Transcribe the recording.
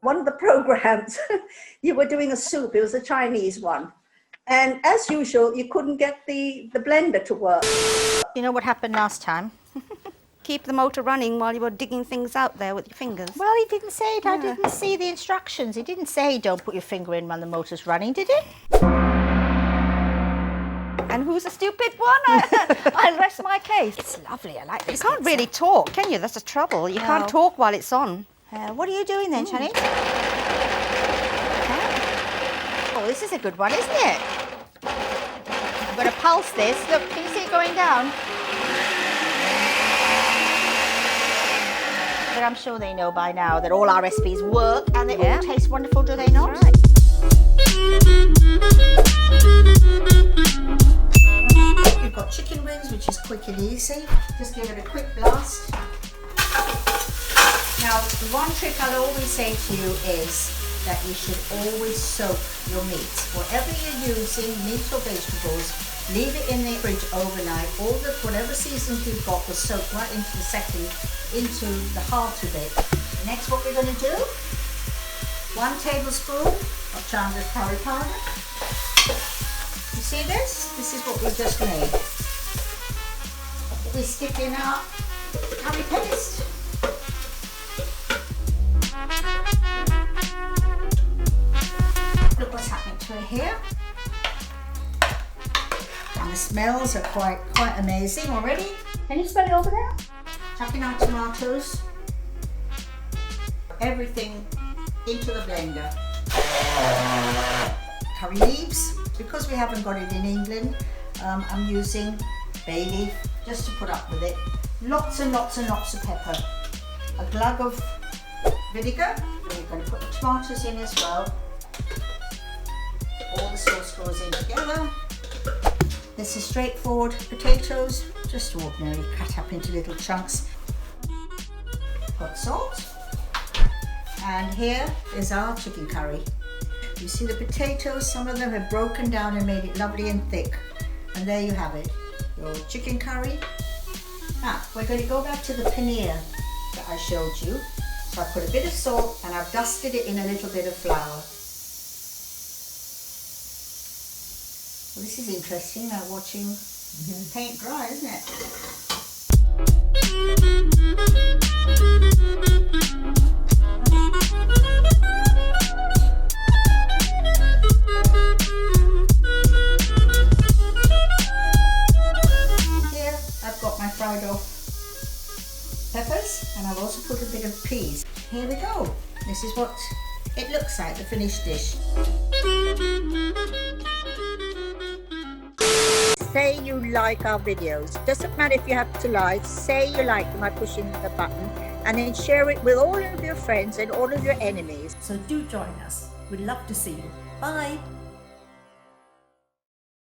one of the programs, you were doing a soup. It was a Chinese one. And as usual, you couldn't get the blender to work. You know what happened last time? Keep the motor running while you were digging things out there with your fingers. Well, he didn't say it. I didn't see the instructions. He didn't say don't put your finger in when the motor's running, did he? And who's a stupid one? I'll rest my case. It's lovely. I like this. You can't really talk, can you? That's the trouble. You can't talk while it's on. What are you doing then, Shani? Oh, this is a good one, isn't it? I'm going to pulse this. Look, can you see it going down? But I'm sure they know by now that all our recipes work and they all taste wonderful, do they not? Right. We've got chicken wings, which is quick and easy. Just give it a quick blast. Now, the one trick I'll always say to you is that you should always soak your meat. Whatever you're using, meat or vegetables, leave it in the fridge overnight. Whatever seasons you've got will soak right into the heart of it. Next, what we're going to do, 1 tablespoon of Chandler's curry powder. You see this? This is what we just made. We stick in our curry paste. Look what's happening to it here. And the smells are quite amazing already. Can you smell it over there? Chucking our tomatoes, everything into the blender. Curry leaves, because we haven't got it in England, I'm using bay leaf just to put up with it. Lots and lots and lots of pepper. A glug of vinegar. And we're going to put the tomatoes in as well. All the sauce goes in together. This is straightforward potatoes, just ordinary, cut up into little chunks. Got salt. And here is our chicken curry. You see the potatoes, some of them have broken down and made it lovely and thick. And there you have it, your chicken curry. Now, we're going to go back to the paneer that I showed you. So I put a bit of salt and I've dusted it in a little bit of flour. Well, this is interesting, now watching paint dry, isn't it? Here I've got my fried off peppers and I've also put a bit of peas. Here we go. This is what it looks like, the finished dish. Say you like our videos. Doesn't matter if you have to like, say you like them by pushing the button and then share it with all of your friends and all of your enemies. So do join us. We'd love to see you. Bye.